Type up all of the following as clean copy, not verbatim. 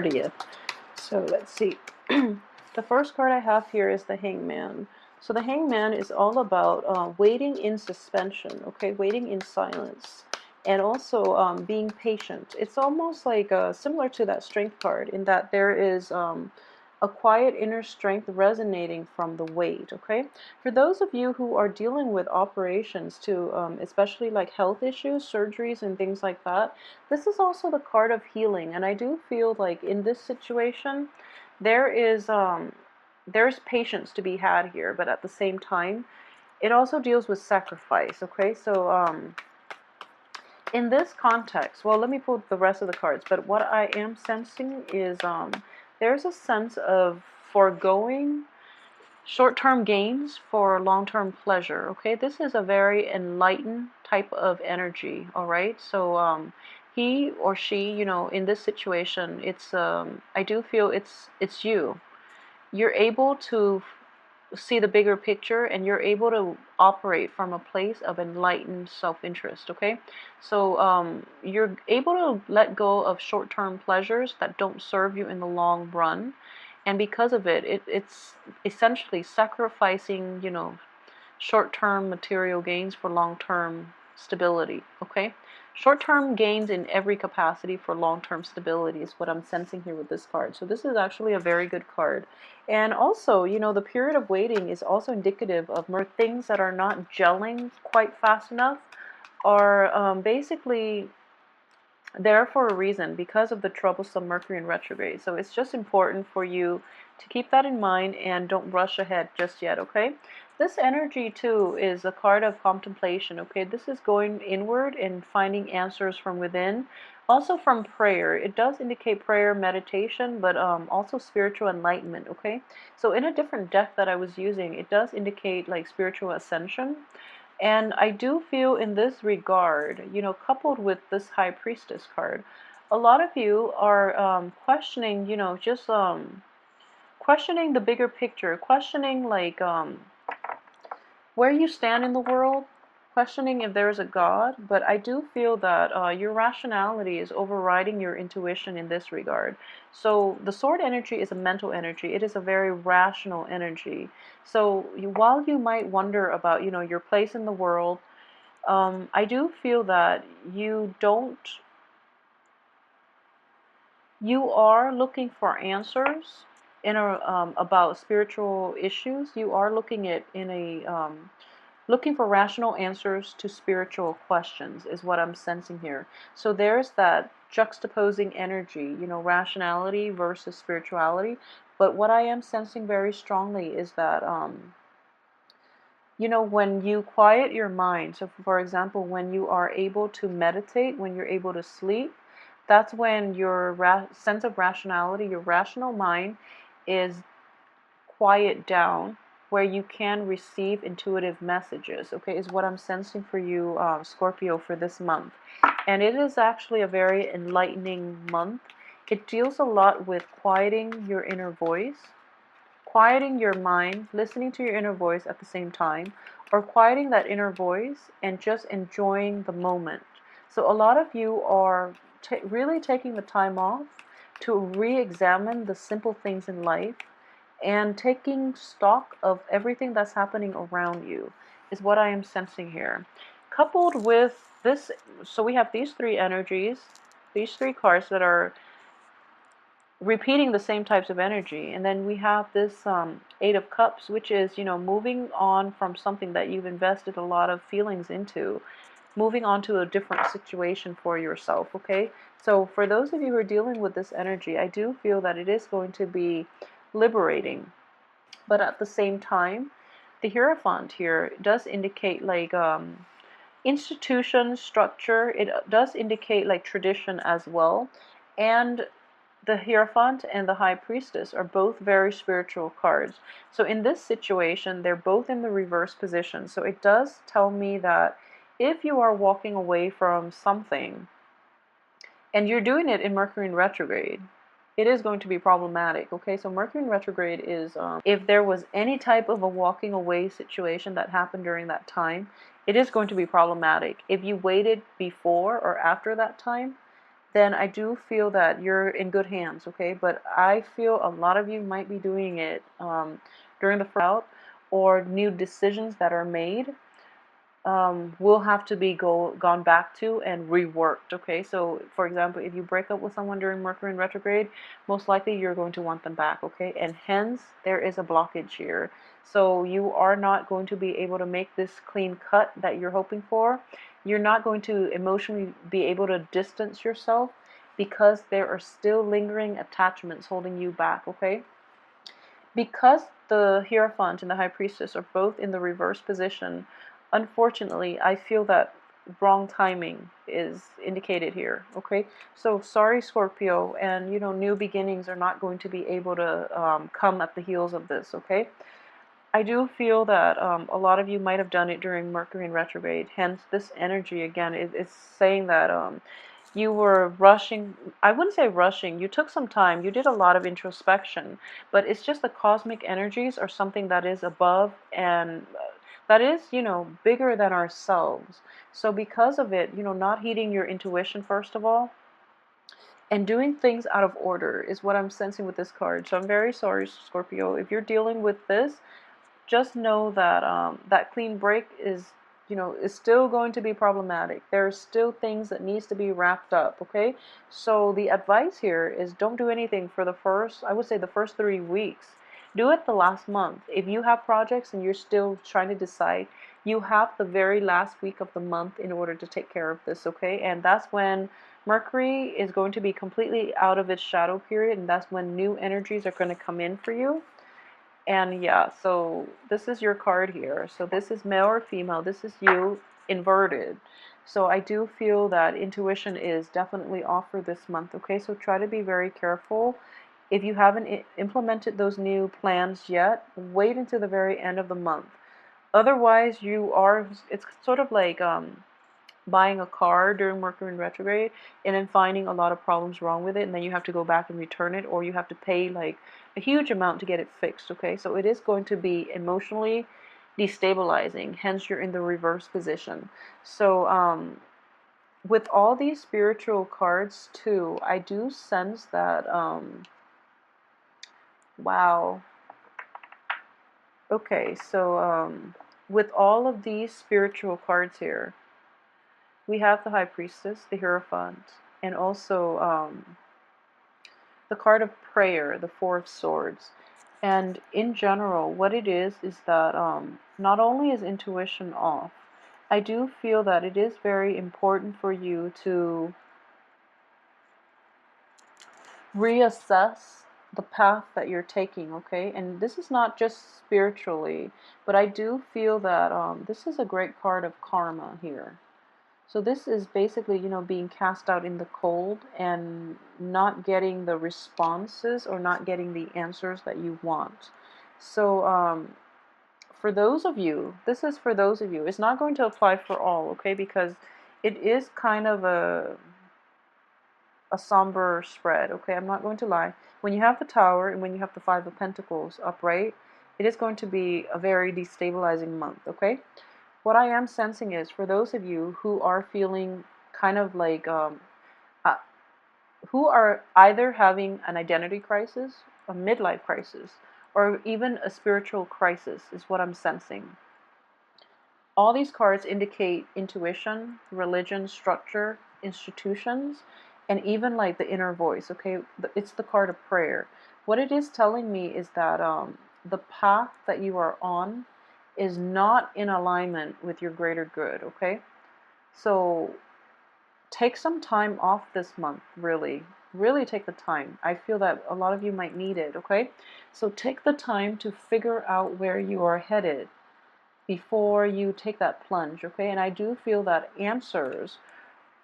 30th. So let's see. The first card I have here is the Hangman. So the Hangman is all about waiting in suspension, okay, waiting in silence, and also being patient. It's almost like similar to that Strength card in that there is a quiet inner strength resonating from the wait, okay? For those of you who are dealing with operations too, especially like health issues, surgeries, and things like that, this is also the card of healing. And I do feel like in this situation, there's patience to be had here, but at the same time, it also deals with sacrifice, okay? So in this context, well, let me pull the rest of the cards, but what I am sensing is there's a sense of foregoing short-term gains for long-term pleasure, okay? This is a very enlightened type of energy, all right? So he or she, you know, in this situation, it's I do feel it's you. You're able to see the bigger picture, and you're able to operate from a place of enlightened self-interest, okay? So you're able to let go of short-term pleasures that don't serve you in the long run, and because of it's essentially sacrificing, you know, short-term material gains for long-term stability, okay? Short-term gains in every capacity for long-term stability is what I'm sensing here with this card. So this is actually a very good card. And also, you know, the period of waiting is also indicative of more things that are not gelling quite fast enough, are basically there for a reason because of the troublesome Mercury in retrograde. So it's just important for you to keep that in mind and don't rush ahead just yet, okay? This energy too is a card of contemplation, okay? This is going inward and finding answers from within. Also from prayer. It does indicate prayer, meditation, but also spiritual enlightenment, okay? So in a different deck that I was using, it does indicate like spiritual ascension. And I do feel in this regard, you know, coupled with this High Priestess card, a lot of you are questioning, you know, just questioning the bigger picture, questioning like where you stand in the world, questioning if there's a God. But I do feel that your rationality is overriding your intuition in this regard. So the sword energy is a mental energy. It is a very rational energy. So while you might wonder about, you know, your place in the world, I do feel that you are looking for answers in about spiritual issues. You are looking at in a looking for rational answers to spiritual questions is what I'm sensing here. So there's that juxtaposing energy, you know, rationality versus spirituality. But what I am sensing very strongly is that you know, when you quiet your mind, so for example, when you are able to meditate, when you're able to sleep, that's when your sense of rationality, your rational mind is quiet down, where you can receive intuitive messages, okay, is what I'm sensing for you, Scorpio, for this month. And it is actually a very enlightening month. It deals a lot with quieting your inner voice, quieting your mind, listening to your inner voice at the same time, or quieting that inner voice and just enjoying the moment. So a lot of you are really taking the time off to re-examine the simple things in life and taking stock of everything that's happening around you is what I am sensing here. Coupled with this, so we have these three energies, these three cards that are repeating the same types of energy, and then we have this Eight of Cups, which is, you know, moving on from something that you've invested a lot of feelings into, moving on to a different situation for yourself, okay? So for those of you who are dealing with this energy, I do feel that it is going to be liberating, but at the same time, the Hierophant here does indicate like institution, structure. It does indicate like tradition as well. And the Hierophant and the High Priestess are both very spiritual cards. So in this situation, they're both in the reverse position. So it does tell me that if you are walking away from something, and you're doing it in Mercury in retrograde, it is going to be problematic, okay? So Mercury in retrograde is, if there was any type of a walking away situation that happened during that time, it is going to be problematic. If you waited before or after that time, then I do feel that you're in good hands, okay? But I feel a lot of you might be doing it during the out, or new decisions that are made will have to be gone back to and reworked, okay? So, for example, if you break up with someone during Mercury in retrograde, most likely you're going to want them back, okay? And hence, there is a blockage here. So you are not going to be able to make this clean cut that you're hoping for. You're not going to emotionally be able to distance yourself because there are still lingering attachments holding you back, okay? Because the Hierophant and the High Priestess are both in the reverse position, unfortunately, I feel that wrong timing is indicated here, okay? So sorry, Scorpio, and new beginnings are not going to be able to come at the heels of this, okay? I do feel that a lot of you might have done it during Mercury in retrograde. Hence, this energy again is saying that you were rushing. I wouldn't say rushing. You took some time. You did a lot of introspection, but it's just the cosmic energies are something that is above and that is, bigger than ourselves. So because of it, not heeding your intuition first of all, and doing things out of order is what I'm sensing with this card. So I'm very sorry, Scorpio, if you're dealing with this. Just know that that clean break is still going to be problematic. There's still things that needs to be wrapped up, okay? So the advice here is don't do anything for the first, I would say the first 3 weeks. Do it the last month. If you have projects and you're still trying to decide, you have the very last week of the month in order to take care of this, okay? And that's when Mercury is going to be completely out of its shadow period, and that's when new energies are going to come in for you. And yeah, so this is your card here. So this is male or female. This is you inverted. So I do feel that intuition is definitely off for this month. Okay, so try to be very careful. If you haven't implemented those new plans yet, wait until the very end of the month. Otherwise, it's sort of like buying a car during Mercury in retrograde and then finding a lot of problems wrong with it, and then you have to go back and return it, or you have to pay like a huge amount to get it fixed, okay? So it is going to be emotionally destabilizing, hence you're in the reverse position. So with all these spiritual cards too, I do sense that wow. Okay, so with all of these spiritual cards here, we have the High Priestess, the Hierophant, and also the card of prayer, the Four of Swords. And in general, what it is that not only is intuition off, I do feel that it is very important for you to reassess the path that you're taking, okay? And this is not just spiritually, but I do feel that this is a great card of karma here. So this is basically, being cast out in the cold and not getting the responses or not getting the answers that you want. So for those of you, this is for those of you. It's not going to apply for all, okay? Because it is kind of a somber spread, okay? I'm not going to lie. When you have the Tower and when you have the Five of Pentacles upright, it is going to be a very destabilizing month, okay? What I am sensing is for those of you who are feeling kind of like, uh, who are either having an identity crisis, a midlife crisis, or even a spiritual crisis, is what I'm sensing. All these cards indicate intuition, religion, structure, institutions, and even like the inner voice, okay? It's the card of prayer. What it is telling me is that the path that you are on is not in alignment with your greater good, okay? So take some time off this month, really. Really take the time. I feel that a lot of you might need it, okay? So take the time to figure out where you are headed before you take that plunge, okay? And I do feel that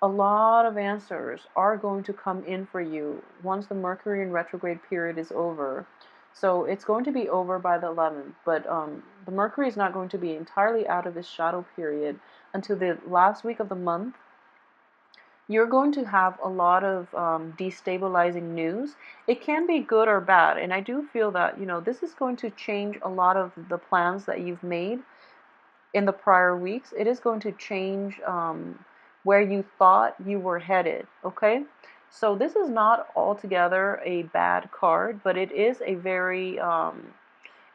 a lot of answers are going to come in for you once the Mercury in retrograde period is over. So it's going to be over by the 11th, but the Mercury is not going to be entirely out of its shadow period until the last week of the month. You're going to have a lot of destabilizing news. It can be good or bad, and I do feel that, this is going to change a lot of the plans that you've made in the prior weeks. It is going to change where you thought you were headed, okay? So this is not altogether a bad card, but it is a very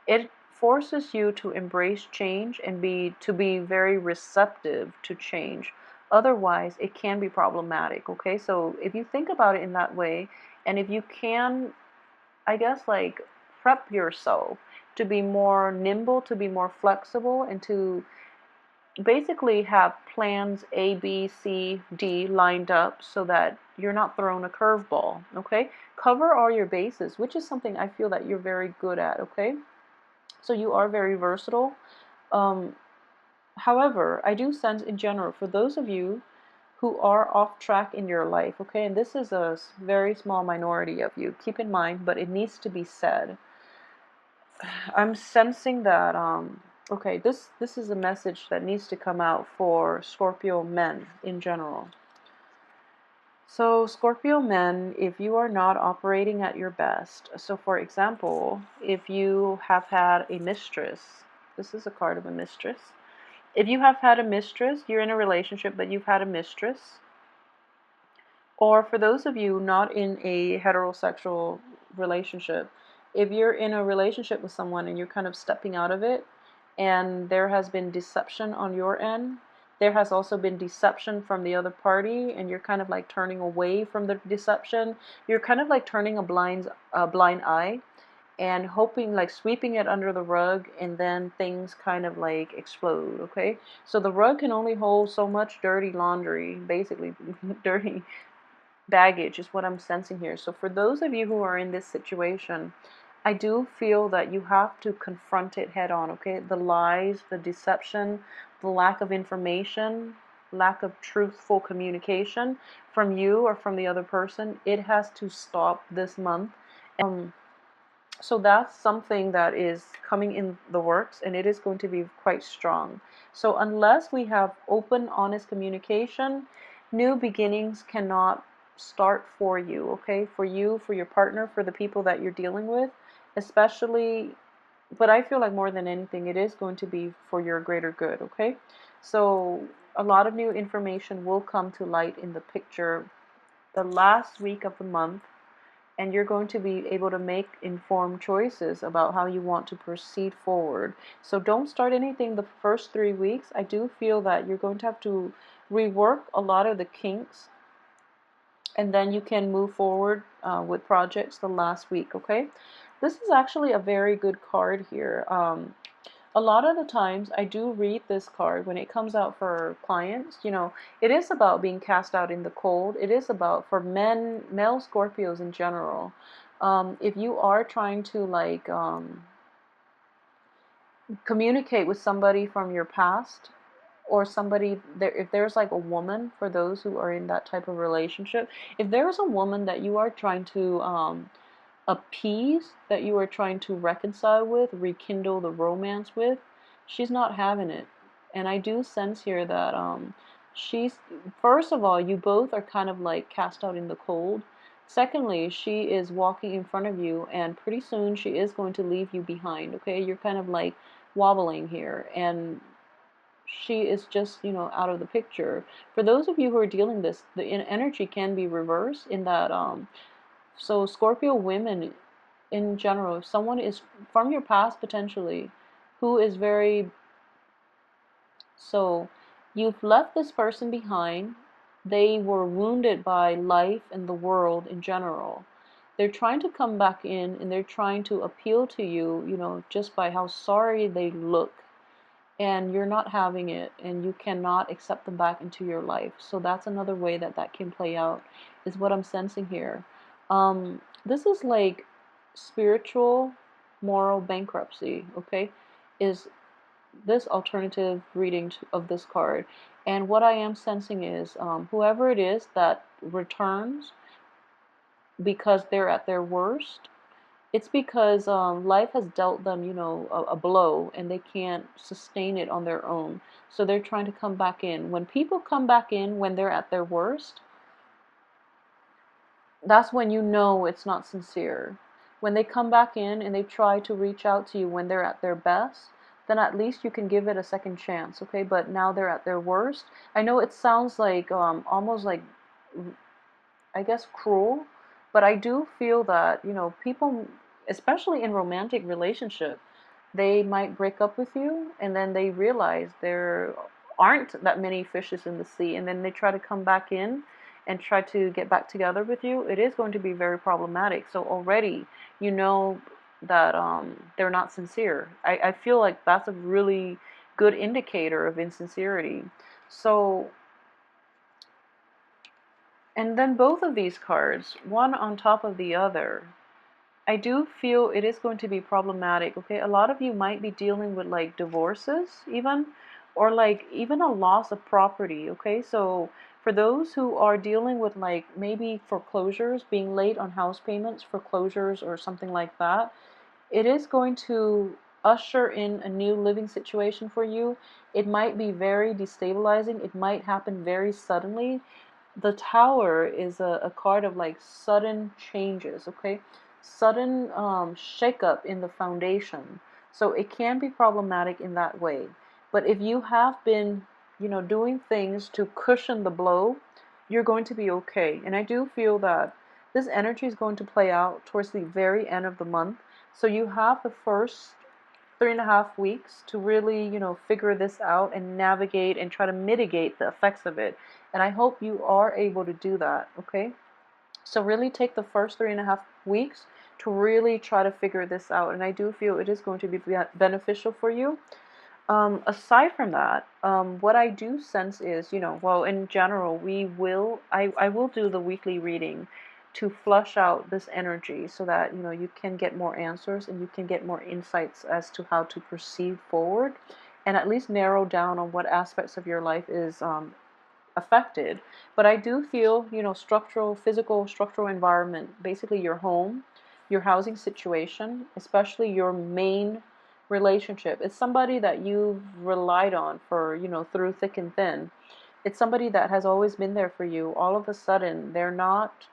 it forces you to embrace change and be very receptive to change. Otherwise, it can be problematic, okay? So if you think about it in that way, and if you can, I guess, like, prep yourself to be more nimble, to be more flexible, and to basically have plans A, B, C, D lined up so that you're not thrown a curveball, okay? Cover all your bases, which is something I feel that you're very good at, okay? So you are very versatile. Um, However, I do sense in general, for those of you who are off track in your life, okay, and this is a very small minority of you, keep in mind, but it needs to be said. I'm sensing that, okay, this is a message that needs to come out for Scorpio men in general. So, Scorpio men, if you are not operating at your best, so for example, if you have had a mistress, this is a card of a mistress. If you have had a mistress, you're in a relationship, but you've had a mistress, or for those of you not in a heterosexual relationship, if you're in a relationship with someone and you're kind of stepping out of it, and there has been deception on your end, there has also been deception from the other party, and you're kind of like turning away from the deception. You're kind of like turning a blind eye and hoping, like sweeping it under the rug, and then things kind of like explode, okay? So the rug can only hold so much dirty laundry, basically, dirty baggage is what I'm sensing here. So for those of you who are in this situation, I do feel that you have to confront it head on, okay? The lies, the deception, the lack of information, lack of truthful communication from you or from the other person, it has to stop this month. So that's something that is coming in the works, and it is going to be quite strong. So unless we have open, honest communication, new beginnings cannot start for you, okay? For you, for your partner, for the people that you're dealing with, especially, but I feel like more than anything, it is going to be for your greater good, okay? So a lot of new information will come to light in the picture the last week of the month, and you're going to be able to make informed choices about how you want to proceed forward. So don't start anything the first 3 weeks. I do feel that you're going to have to rework a lot of the kinks, and then you can move forward with projects the last week, okay? This is actually a very good card here. A lot of the times I do read this card when it comes out for clients. It is about being cast out in the cold. It is about, for male Scorpios in general, if you are trying to like communicate with somebody from your past, or somebody there, if there's like a woman, for those who are in that type of relationship, if there's a woman that you are trying to appease, that you are trying to reconcile with, rekindle the romance with, she's not having it. And I do sense here that she's, first of all, you both are kind of like cast out in the cold. Secondly, she is walking in front of you, and pretty soon she is going to leave you behind, okay? You're kind of like wobbling here, and she is just, out of the picture. For those of you who are dealing this, the energy can be reversed in that, so Scorpio women in general, if someone is from your past potentially, who is very, so you've left this person behind, they were wounded by life and the world in general. They're trying to come back in, and they're trying to appeal to you, just by how sorry they look, and you're not having it, and you cannot accept them back into your life. So that's another way that that can play out, is what I'm sensing here. This is like spiritual moral bankruptcy, okay, is this alternative reading of this card. And what I am sensing is, whoever it is that returns because they're at their worst, it's because life has dealt them, a blow, and they can't sustain it on their own. So they're trying to come back in. When people come back in when they're at their worst, that's when you know it's not sincere. When they come back in and they try to reach out to you when they're at their best, then at least you can give it a second chance, okay? But now they're at their worst. I know it sounds like almost like I guess, cruel, but I do feel that, people, especially in romantic relationship, they might break up with you and then they realize there aren't that many fishes in the sea, and then they try to come back in and try to get back together with you. It is going to be very problematic. So already you know that they're not sincere. I feel like that's a really good indicator of insincerity. So, and then both of these cards, one on top of the other, I do feel it is going to be problematic, okay? A lot of you might be dealing with like divorces even, or like even a loss of property, okay? So for those who are dealing with like maybe foreclosures, being late on house payments, foreclosures or something like that, it is going to usher in a new living situation for you. It might be very destabilizing. It might happen very suddenly. The Tower is a card of like sudden changes, okay? Sudden shakeup in the foundation. So it can be problematic in that way. But if you have been, doing things to cushion the blow, you're going to be okay. And I do feel that this energy is going to play out towards the very end of the month. So you have the first 3.5 weeks to really, figure this out and navigate and try to mitigate the effects of it. And I hope you are able to do that, okay? So really take the first 3.5 weeks to really try to figure this out. And I do feel it is going to be beneficial for you. Aside from that, what I do sense is, well, in general, I will do the weekly reading to flush out this energy so that, you can get more answers and you can get more insights as to how to proceed forward and at least narrow down on what aspects of your life is affected. But I do feel, physical, structural environment, basically your home, your housing situation, especially your main relationship. It's somebody that you've relied on for, through thick and thin. It's somebody that has always been there for you. All of a sudden, they're not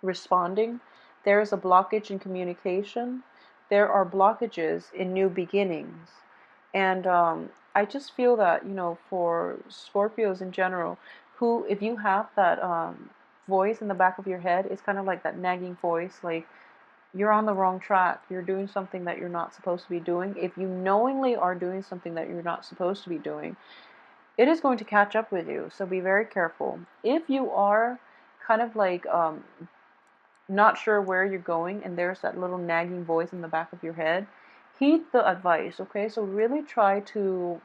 responding. There is a blockage in communication. There are blockages in new beginnings. And I just feel that, for Scorpios in general, who, if you have that voice in the back of your head, it's kind of like that nagging voice, like you're on the wrong track. You're doing something that you're not supposed to be doing. If you knowingly are doing something that you're not supposed to be doing, it is going to catch up with you. So be very careful. If you are kind of like not sure where you're going and there's that little nagging voice in the back of your head, heed the advice, okay? So really try to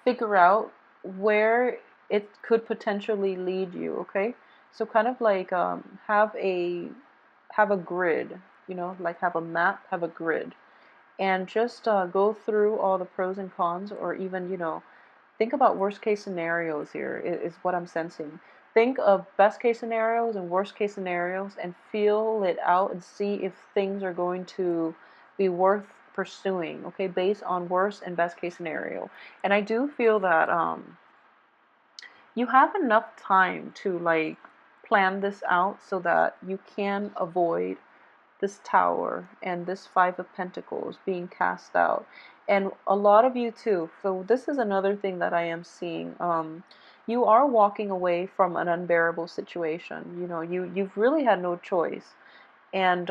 figure out where it could potentially lead you, okay? So kind of like have a grid, like have a map, have a grid, and just go through all the pros and cons, or even, think about worst case scenarios here, is what I'm sensing. Think of best case scenarios and worst case scenarios and feel it out and see if things are going to be worth pursuing, okay, based on worst and best case scenario. And I do feel that you have enough time to like plan this out so that you can avoid this Tower and this Five of Pentacles being cast out. And a lot of you too. So this is another thing that I am seeing. You are walking away from an unbearable situation. You've really had no choice. And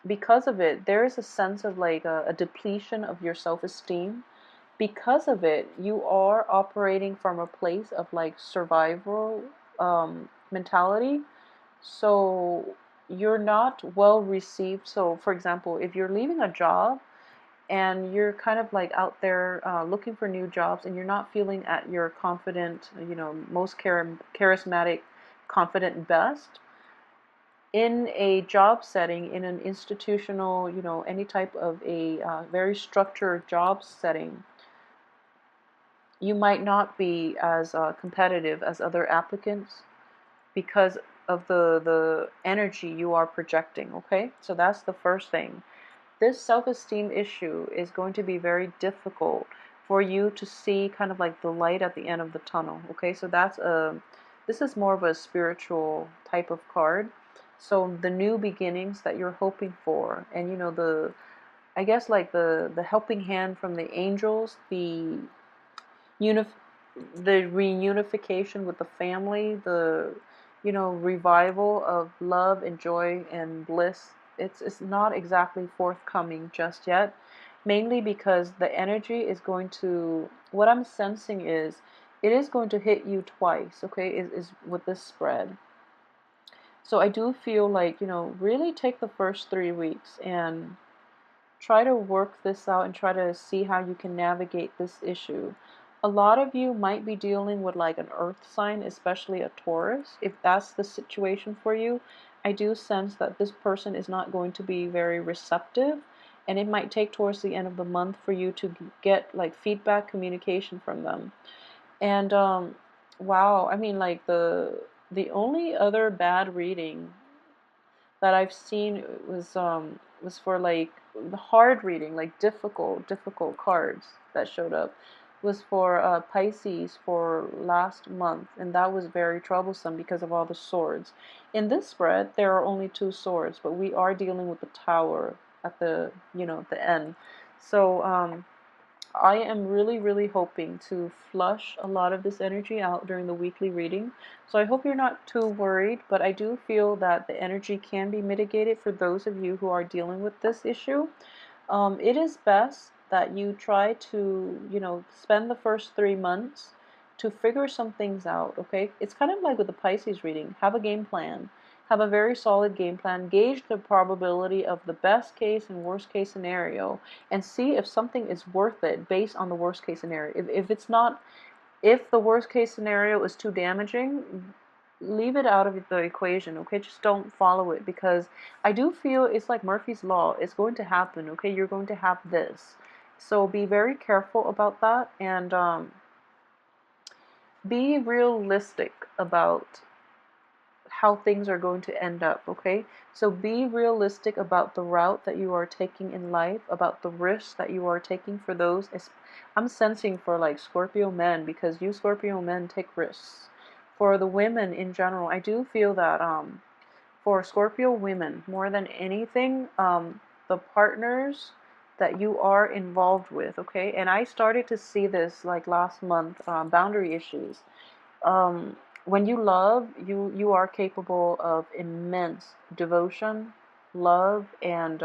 because of it, there is a sense of like a depletion of your self-esteem. Because of it, you are operating from a place of like survival mentality. So you're not well received. So, for example, if you're leaving a job and you're kind of like out there looking for new jobs and you're not feeling at your confident, most charismatic, confident best, in a job setting, in an institutional, any type of a very structured job setting, you might not be as competitive as other applicants because of the energy you are projecting, okay? So that's the first thing. This self-esteem issue is going to be very difficult for you to see kind of like the light at the end of the tunnel, okay? So this is more of a spiritual type of card. So the new beginnings that you're hoping for, and I guess like the helping hand from the angels, unif the reunification with the family, the revival of love and joy and bliss, it's not exactly forthcoming just yet, mainly because the energy is going to, what I'm sensing is, it is going to hit you twice, okay, is with this spread. So I do feel like, really take the first 3 weeks and try to work this out and try to see how you can navigate this issue. A lot of you might be dealing with like an earth sign, especially a Taurus. If that's the situation for you, I do sense that this person is not going to be very receptive, and it might take towards the end of the month for you to get like feedback, communication from them. And wow, I mean, like the only other bad reading that I've seen was for like the hard reading, like difficult cards that showed up, was for Pisces for last month, and that was very troublesome because of all the swords. In this spread, there are only 2 swords, but we are dealing with the Tower at the the end. So I am really, really hoping to flush a lot of this energy out during the weekly reading. So I hope you're not too worried, but I do feel that the energy can be mitigated for those of you who are dealing with this issue. It is best that you try to, spend the first 3 months to figure some things out, okay? It's kind of like with the Pisces reading. Have a game plan. Have a very solid game plan. Gauge the probability of the best case and worst case scenario and see if something is worth it based on the worst case scenario. If it's not, if the worst case scenario is too damaging, leave it out of the equation, okay? Just don't follow it, because I do feel it's like Murphy's Law. It's going to happen, okay? You're going to have this. So be very careful about that, and be realistic about how things are going to end up, okay? So be realistic about the route that you are taking in life, about the risks that you are taking for those. I'm sensing for like Scorpio men, because you Scorpio men take risks. For the women in general, I do feel that for Scorpio women, more than anything, the partners that you are involved with, okay? And I started to see this like last month, boundary issues. um, when you love, you are capable of immense devotion, love, and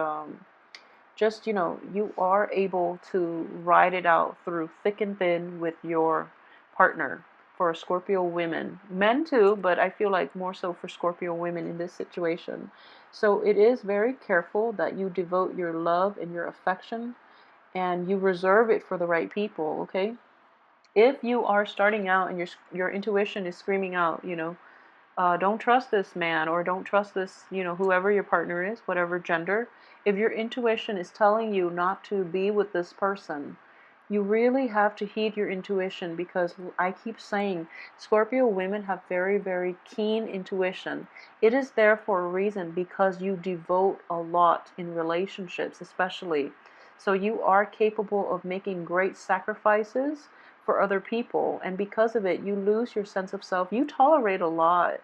just, you are able to ride it out through thick and thin with your partner. For Scorpio women, men too, but I feel like more so for Scorpio women in this situation. So it is very careful that you devote your love and your affection, and you reserve it for the right people, okay? If you are starting out and your intuition is screaming out, don't trust this man, or don't trust this, whoever your partner is, whatever gender. If your intuition is telling you not to be with this person, you really have to heed your intuition, because I keep saying Scorpio women have very, very keen intuition. It is there for a reason, because you devote a lot in relationships, especially. So you are capable of making great sacrifices for other people, and because of it, you lose your sense of self. You tolerate a lot.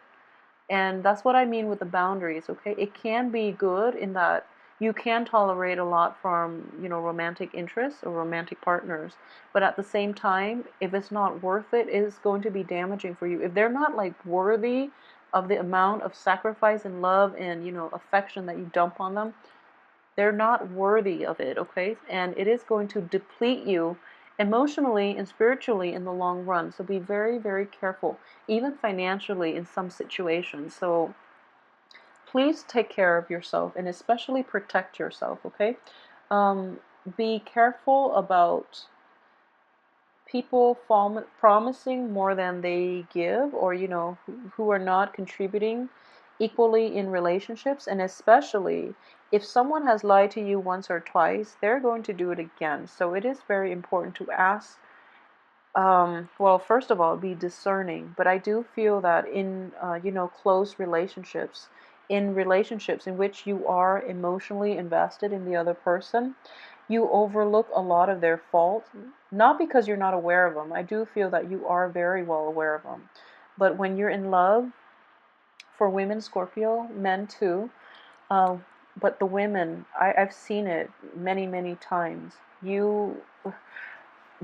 And that's what I mean with the boundaries, okay? It can be good in that you can tolerate a lot from, romantic interests or romantic partners. But at the same time, if it's not worth it, it's going to be damaging for you. If they're not like worthy of the amount of sacrifice and love and, affection that you dump on them, they're not worthy of it, okay? And it is going to deplete you emotionally and spiritually in the long run. So be very, very careful, even financially in some situations. So please take care of yourself, and especially protect yourself, okay? Um, be careful about people promising more than they give, or who are not contributing equally in relationships. And especially if someone has lied to you once or twice, they're going to do it again. So it is very important to ask, well, first of all, be discerning. But I do feel that in close relationships, in relationships in which you are emotionally invested in the other person, you overlook a lot of their faults, not because you're not aware of them. I do feel that you are very well aware of them. But when you're in love, for women, Scorpio, men too, uh, but the women, I've seen it many, many times. You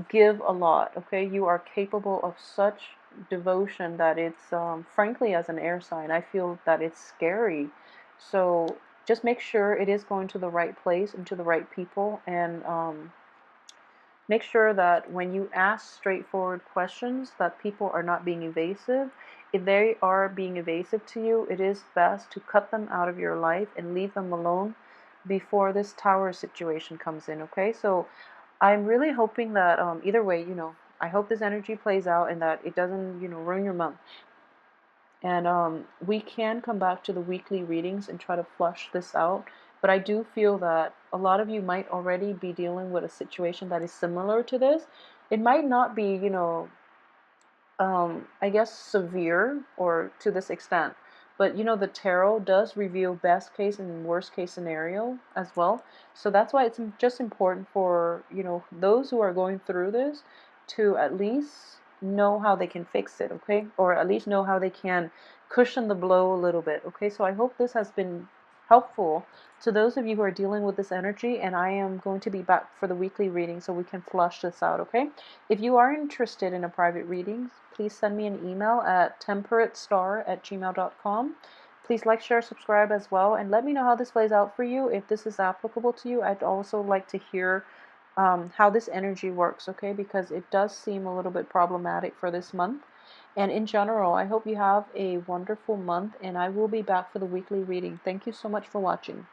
give a lot, okay? You are capable of such devotion that it's, frankly, as an air sign, I feel that it's scary. So just make sure it is going to the right place and to the right people, and make sure that when you ask straightforward questions, that people are not being evasive. If they are being evasive to you, it is best to cut them out of your life and leave them alone before this tower situation comes in, okay? So I'm really hoping that, either way, I hope this energy plays out and that it doesn't, ruin your month. And we can come back to the weekly readings and try to flush this out. But I do feel that a lot of you might already be dealing with a situation that is similar to this. It might not be, I guess, severe or to this extent. But the tarot does reveal best case and worst case scenario as well. So that's why it's just important for, those who are going through this to at least know how they can fix it, okay? Or at least know how they can cushion the blow a little bit, okay? So I hope this has been helpful to those of you who are dealing with this energy, and I am going to be back for the weekly reading so we can flush this out, okay? If you are interested in a private reading, please send me an email at temperatestar@gmail.com. Please like, share, subscribe as well, and let me know how this plays out for you. If this is applicable to you, I'd also like to hear how this energy works, okay? Because it does seem a little bit problematic for this month. And in general, I hope you have a wonderful month, and I will be back for the weekly reading. Thank you so much for watching.